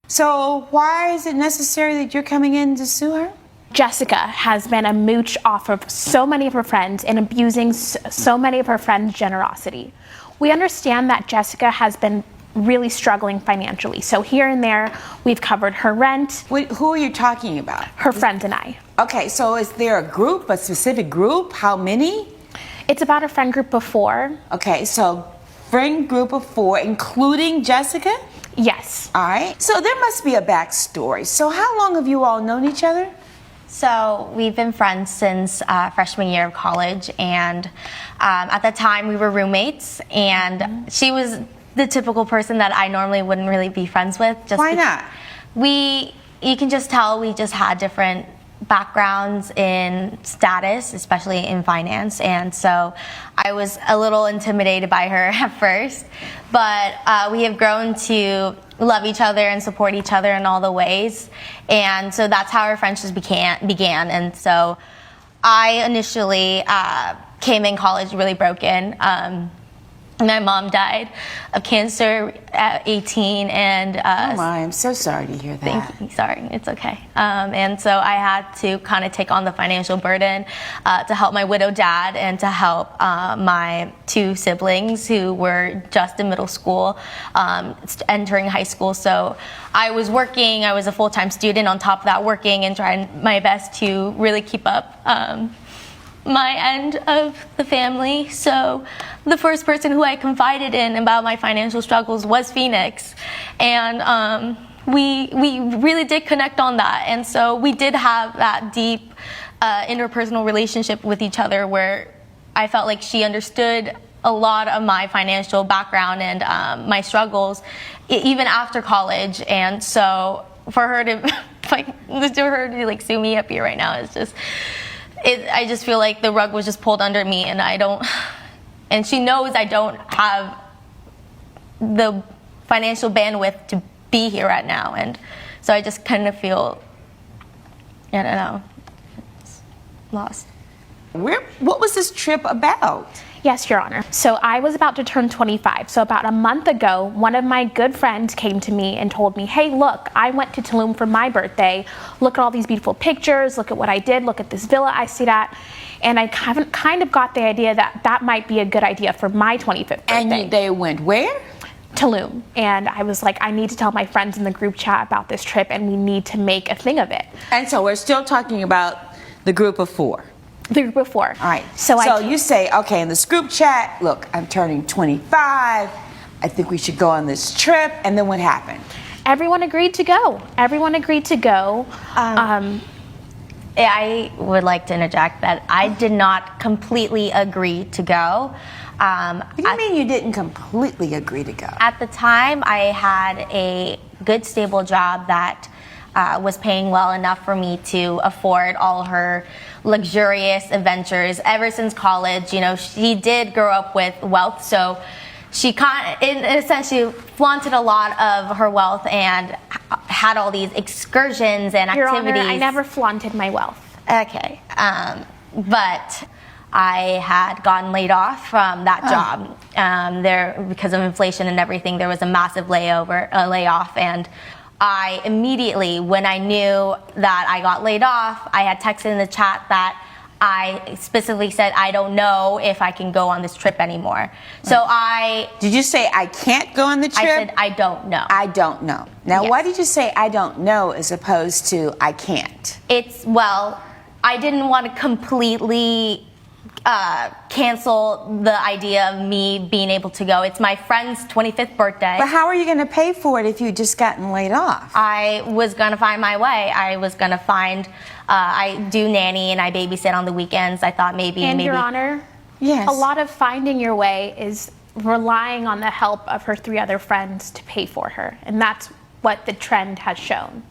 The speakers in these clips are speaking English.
So why is it necessary that you're coming in to sue her? Jessica has been a mooch off of so many of her friends and abusing so many of her friends' generosity. We understand that Jessica has been really struggling financially. So here and there, we've covered her rent. Who are you talking about? Her friends and I. Okay, so is there a group, a specific group? How many? It's about a friend group of 4. Okay, so friend group of 4, including Jessica? Yes. All right. So there must be a backstory. So how long have you all known each other? So we've been friends since freshman year of college, and at the time we were roommates, and she was the typical person that I normally wouldn't really be friends with. Why not? You can just tell we just had different backgrounds in status, especially in finance, and so I was a little intimidated by her at first, but we have grown to love each other and support each other in all the ways, and so that's how our friendship began. And so I initially came in college really broken. My mom died of cancer at 18, and oh my, I'm so sorry to hear that. Thank you. Sorry, it's okay. And so I had to kind of take on the financial burden to help my widowed dad and to help my 2 siblings who were just in middle school, entering high school. So I was working. I was a full-time student on top of that, working and trying my best to really keep up my end of the family. So the first person who I confided in about my financial struggles was Phoenix, and we really did connect on that. And so we did have that deep interpersonal relationship with each other where I felt like she understood a lot of my financial background and my struggles even after college. And so for her to sue me up here right now is just, I just feel like the rug was just pulled under me, and she knows I don't have the financial bandwidth to be here right now, and so I just kind of feel, I don't know, lost. What was this trip about? Yes, Your Honor. So I was about to turn 25. So about a month ago, one of my good friends came to me and told me, hey, look, I went to Tulum for my birthday. Look at all these beautiful pictures. Look at what I did. Look at this villa I stayed at. And I kind of got the idea that that might be a good idea for my 25th birthday. And they went where? Tulum. And I was like, I need to tell my friends in the group chat about this trip, and we need to make a thing of it. And so we're still talking about the group of 4. The group of 4. All right. So you say, okay, in this group chat, look, I'm turning 25. I think we should go on this trip. And then what happened? Everyone agreed to go. Everyone agreed to go. I would like to interject that I did not completely agree to go. What do you mean you didn't completely agree to go? At the time, I had a good, stable job that was paying well enough for me to afford all her luxurious adventures. Ever since college, she did grow up with wealth, so she in a sense, she flaunted a lot of her wealth and had all these excursions and activities. Your Honor, I never flaunted my wealth. Okay, but I had gotten laid off from that job. Because of inflation and everything, there was a massive layoff, and I immediately, when I knew that I got laid off, I had texted in the chat that I specifically said, I don't know if I can go on this trip anymore. So Did you say I can't go on the trip? I said, I don't know. I don't know. Now, Yes. Why did you say I don't know as opposed to I can't? I didn't want to completely cancel the idea of me being able to go. It's my friend's 25th birthday. But how are you going to pay for it if you just gotten laid off? I was going to find my way. I was going to find, I do nanny and I babysit on the weekends. I thought maybe. Your Honor, yes. A lot of finding your way is relying on the help of her 3 other friends to pay for her. And that's what the trend has shown.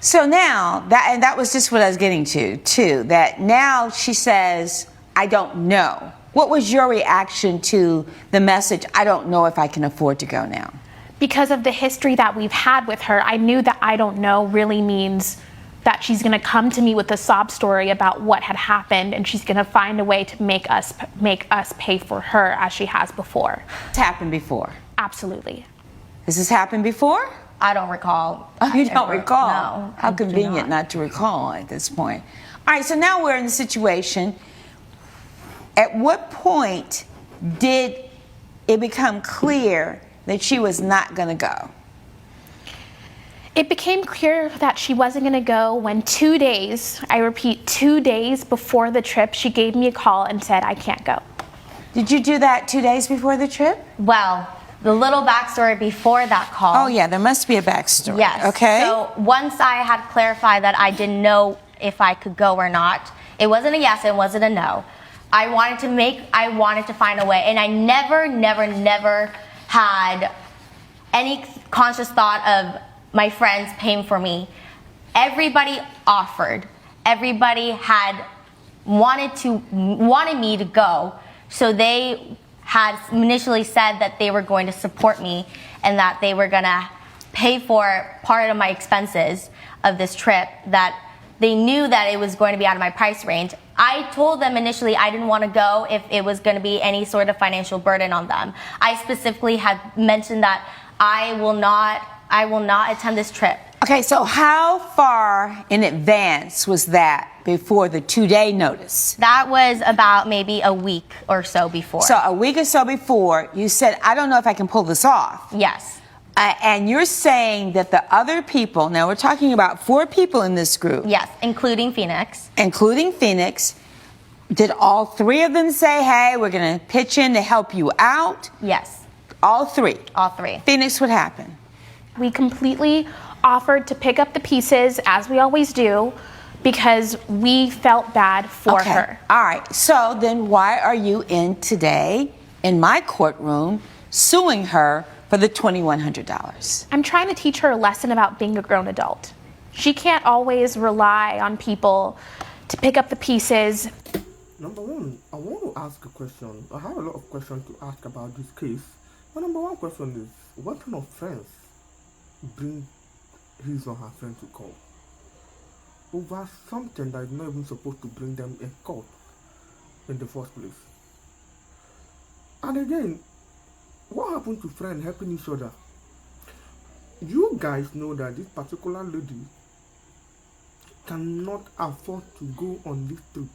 So now, that was just what I was getting to, too, that now she says, I don't know. What was your reaction to the message, I don't know if I can afford to go now? Because of the history that we've had with her, I knew that I don't know really means that she's going to come to me with a sob story about what had happened, and she's going to find a way to make us pay for her as she has before. It's happened before. Absolutely. Has this happened before? I don't recall. Oh, you don't recall? No. How I do convenient not to recall at this point. All right, so now we're in the situation. At what point did it become clear that she was not going to go? It became clear that she wasn't going to go when 2 days, I repeat, 2 days before the trip, she gave me a call and said, I can't go. Did you do that 2 days before the trip? Well, the little backstory before that call. Oh, yeah, there must be a backstory. Yes. Okay. So once I had clarified that I didn't know if I could go or not, it wasn't a yes, it wasn't a no. I wanted to find a way, and I never had any conscious thought of my friends paying for me. Everybody offered. Everybody had wanted me to go. So they had initially said that they were going to support me and that they were going to pay for part of my expenses of this trip, that they knew that it was going to be out of my price range. I told them initially I didn't want to go if it was going to be any sort of financial burden on them. I specifically had mentioned that I will not attend this trip. Okay, so how far in advance was that before the 2-day notice? That was about maybe a week or so before. So a week or so before, you said, I don't know if I can pull this off. Yes. And you're saying that the other people, now we're talking about 4 people in this group. Yes, including Phoenix. Including Phoenix. Did all 3 of them say, hey, we're going to pitch in to help you out? Yes. All 3? All 3. Phoenix, what happened? We completely offered to pick up the pieces, as we always do, because we felt bad for her. All right. So then why are you in today in my courtroom suing her for the $2,100? I'm trying to teach her a lesson about being a grown adult. She can't always rely on people to pick up the pieces. Number one, I want to ask a question. I have a lot of questions to ask about this case. My number one question is, what kind of friends bring his or her friend to court over something that is not even supposed to bring them in court in the first place? And again, what happened to friends helping each other? You guys know that this particular lady cannot afford to go on this trip,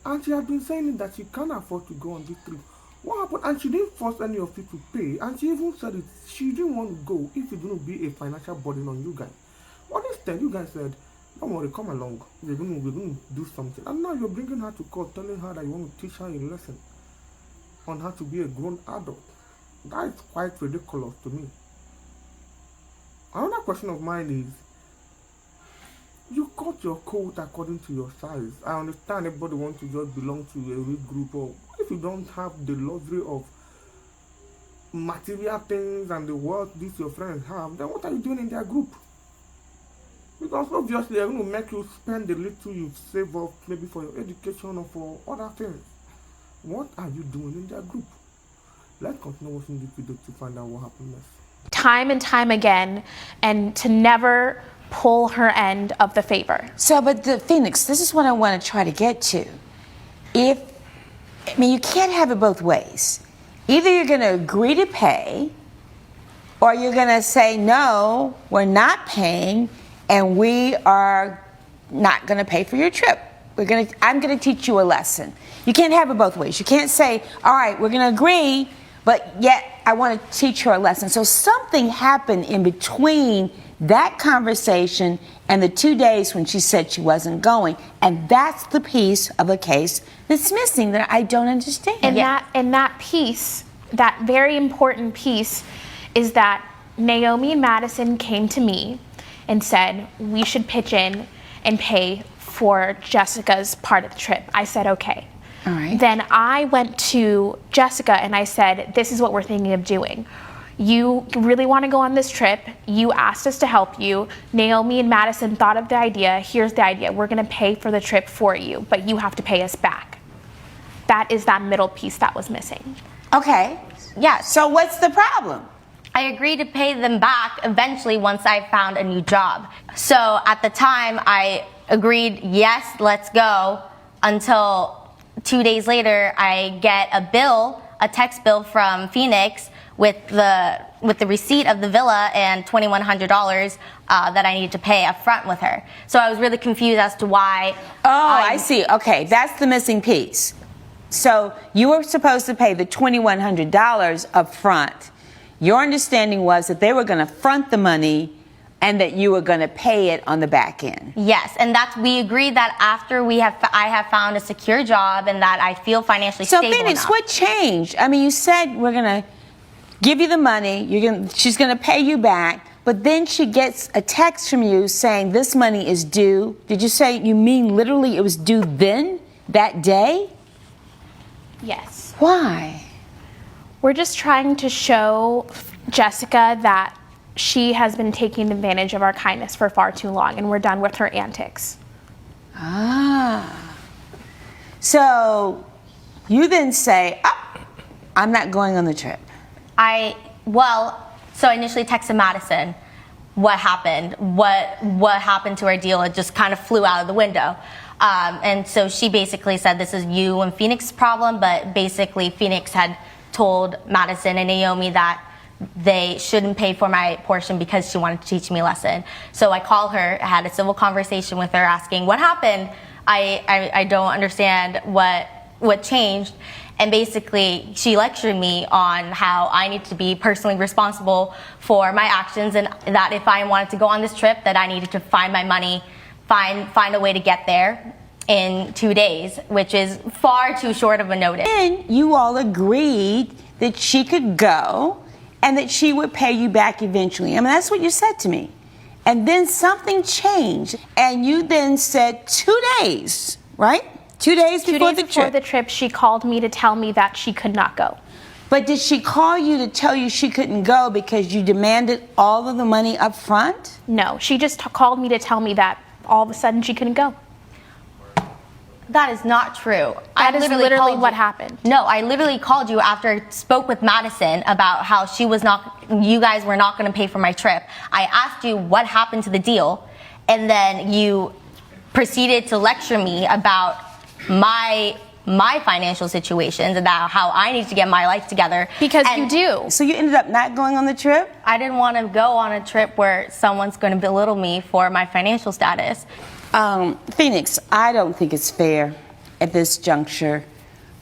and she has been saying that she can't afford to go on this trip. What happened? And she didn't force any of you to pay, and she even said it. She didn't want to go if it's going to be a financial burden on you guys. But instead, you guys said, don't worry, come along. We're going to do something. And now you're bringing her to court, telling her that you want to teach her a lesson on how to be a grown adult. That is quite ridiculous to me. Another question of mine is, you cut your coat according to your size. I understand everybody wants to just belong to a weak group, or if you don't have the luxury of material things and the wealth these your friends have, then what are you doing in their group? Because obviously they're going to make you spend the little you've saved up, maybe for your education or for other things. What are you doing in their group? Let's continue watching this video to find out what happened next. Time and time again, and to never pull her end of the favor. So, but the Phoenix, this is what I want to try to get to. You can't have it both ways. Either you're going to agree to pay, or you're going to say, no, we're not paying, and we are not going to pay for your trip. I'm going to teach you a lesson. You can't have it both ways. You can't say, all right, we're going to agree, but yet I want to teach her a lesson. So something happened in between that conversation and the 2 days when she said she wasn't going, and that's the piece of the case that's missing that I don't understand. And that piece, that very important piece, is that Naomi and Madison came to me and said we should pitch in and pay for Jessica's part of the trip. I said okay. All right. Then I went to Jessica and I said, this is what we're thinking of doing. You really want to go on this trip. You asked us to help you. Naomi and Madison thought of the idea. Here's the idea. We're going to pay for the trip for you, but you have to pay us back. That is that middle piece that was missing. Okay. Yeah. So what's the problem? I agreed to pay them back eventually once I found a new job. So at the time, I agreed, yes, let's go, until 2 days later, I get a text bill from Phoenix with the receipt of the villa and $2,100 that I needed to pay up front with her. So I was really confused as to why. I see. Okay, that's the missing piece. So you were supposed to pay the $2,100 up front. Your understanding was that they were going to front the money and that you were going to pay it on the back end. Yes, and we agreed that after I have found a secure job and that I feel financially stable enough. So Phoenix, what changed? I mean, you said we're going to give you the money, she's going to pay you back, but then she gets a text from you saying this money is due. Did you say you mean literally it was due then, that day? Yes. Why? We're just trying to show Jessica that she has been taking advantage of our kindness for far too long, and we're done with her antics. Ah. So you then say, I'm not going on the trip. So I initially texted Madison what happened, what happened to our deal. It just kind of flew out of the window. And so she basically said, this is you and Phoenix's problem, but basically Phoenix had told Madison and Naomi that they shouldn't pay for my portion because she wanted to teach me a lesson. So I called her, I had a civil conversation with her asking what happened. I don't understand what changed. And basically she lectured me on how I need to be personally responsible for my actions, and that if I wanted to go on this trip, that I needed to find my money, find a way to get there in 2 days, which is far too short of a notice. And you all agreed that she could go and that she would pay you back eventually. I mean, that's what you said to me. And then something changed, and you then said 2 days, right? 2 days before the trip. 2 days before the trip, she called me to tell me that she could not go. But did she call you to tell you she couldn't go because you demanded all of the money up front? No, she just called me to tell me that all of a sudden she couldn't go. That is not true. That is literally what happened. No, I literally called you after I spoke with Madison about how you guys were not going to pay for my trip. I asked you what happened to the deal, and then you proceeded to lecture me about my financial situations, about how I need to get my life together. Because you do. So you ended up not going on the trip? I didn't want to go on a trip where someone's going to belittle me for my financial status. Phoenix, I don't think it's fair at this juncture.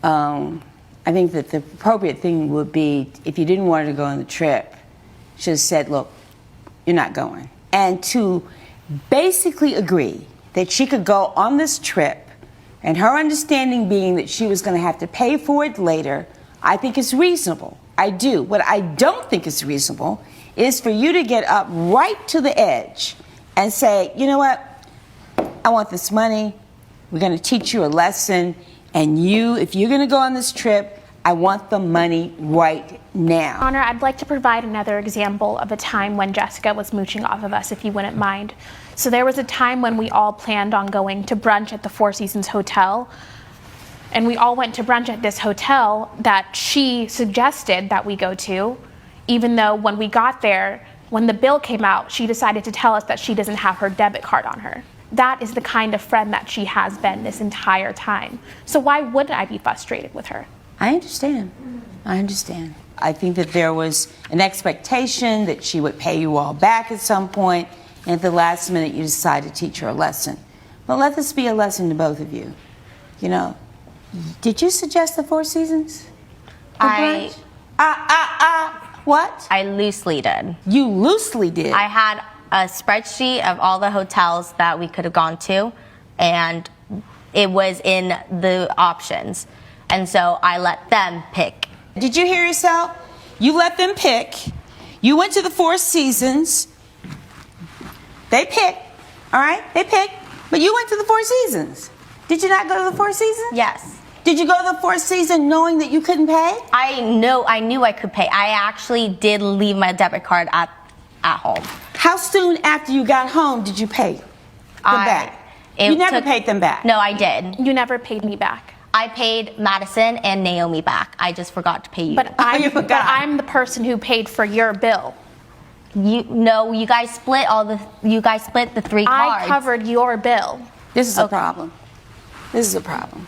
I think that the appropriate thing would be, if you didn't want her to go on the trip, should have said, look, you're not going. And to basically agree that she could go on this trip, and her understanding being that she was going to have to pay for it later, I think is reasonable. I do. What I don't think is reasonable is for you to get up right to the edge and say, you know what? I want this money. We're going to teach you a lesson. And if you're going to go on this trip, I want the money right now. Honor, I'd like to provide another example of a time when Jessica was mooching off of us, if you wouldn't mind. So there was a time when we all planned on going to brunch at the Four Seasons Hotel. And we all went to brunch at this hotel that she suggested that we go to, even though when we got there, when the bill came out, she decided to tell us that she doesn't have her debit card on her. That is the kind of friend that she has been this entire time. So why wouldn't I be frustrated with her? I understand. I think that there was an expectation that she would pay you all back at some point, and at the last minute you decided to teach her a lesson. But let this be a lesson to both of you. You know, did you suggest the Four Seasons? What? I loosely did. You loosely did? I had a spreadsheet of all the hotels that we could have gone to, and it was in the options. And so I let them pick. Did you hear yourself? You let them pick. You went to the Four Seasons. They picked, all right? They picked, but you went to the Four Seasons. Did you not go to the Four Seasons? Yes. Did you go to the Four Seasons knowing that you couldn't pay? I knew I could pay. I actually did leave my debit card at home. How soon after you got home did you pay them back? You never paid them back. No, I did. You never paid me back. I paid Madison and Naomi back. I just forgot to pay you. But I'm the person who paid for your bill. You guys split the 3 cards. I covered your bill. This is a problem. This is a problem.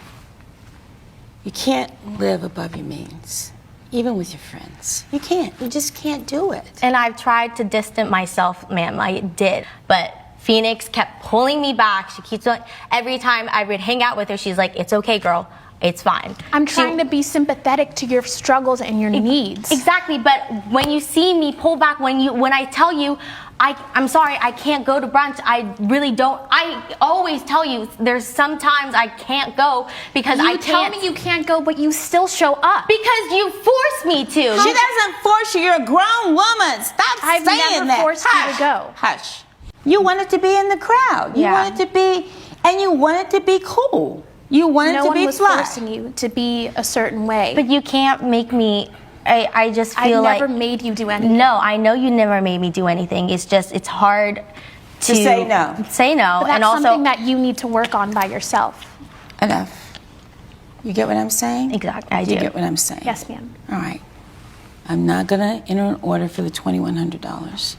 You can't live above your means. Even with your friends. You can't. You just can't do it. And I've tried to distance myself, ma'am. I did. But Phoenix kept pulling me back. She keeps doing, every time I would hang out with her, she's like, it's okay, girl. It's fine. I'm trying to be sympathetic to your struggles and your needs. Exactly, but when you see me pull back, when I tell you, I'm sorry, I can't go to brunch, I really don't. I always tell you, there's sometimes I can't go because I can't. You tell me you can't go, but you still show up. Because you force me to. She doesn't force you. You're a grown woman. Stop I've saying never that. forced you to go. Hush. You wanted to be in the crowd. You Yeah. wanted to be, and you wanted to be cool. You wanted No to one be was fly. forcing you to be a certain way. But you can't make me, I just I feel like. never made you do anything. No, I know you never made me do anything. It's just, it's hard to say no. Say no. But that's and also, something that you need to work on by yourself. Enough. You get what I'm saying? Exactly, I You do. get what I'm saying? Yes, ma'am. All right. I'm not going to enter an order for the $2,100.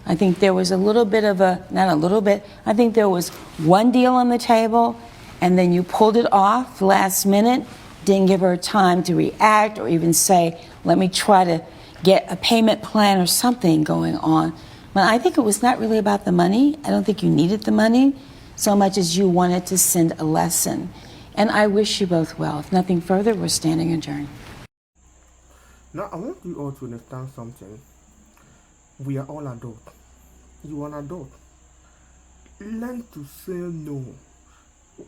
I think there was a little bit of not a little bit, I think there was one deal on the table, and then you pulled it off last minute, didn't give her time to react or even say, let me try to get a payment plan or something going on. But I think it was not really about the money. I don't think you needed the money so much as you wanted to send a lesson. And I wish you both well. If nothing further, we're standing adjourned. Now, I want you all to understand something. We are all adults. You are an adult. Learn to say no.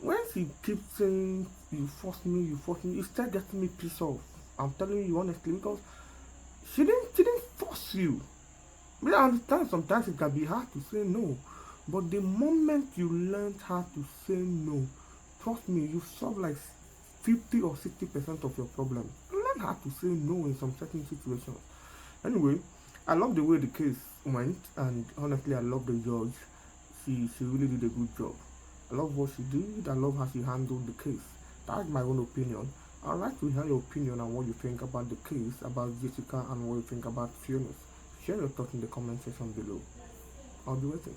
When she keeps saying, you force me, you start getting me pissed off. I'm telling you honestly, because she didn't force you. I mean, I understand sometimes it can be hard to say no. But the moment you learned how to say no, trust me, you solve like 50 or 60% of your problem. Learn how to say no in some certain situations. Anyway, I love the way the case went, and honestly, I love the judge. She really did a good job. I love what she did. I love how she handled the case. That's my own opinion. I'd like to hear your opinion on what you think about the case, about Jessica, and what you think about Fiona. Share your thoughts in the comment section below. I'll be waiting.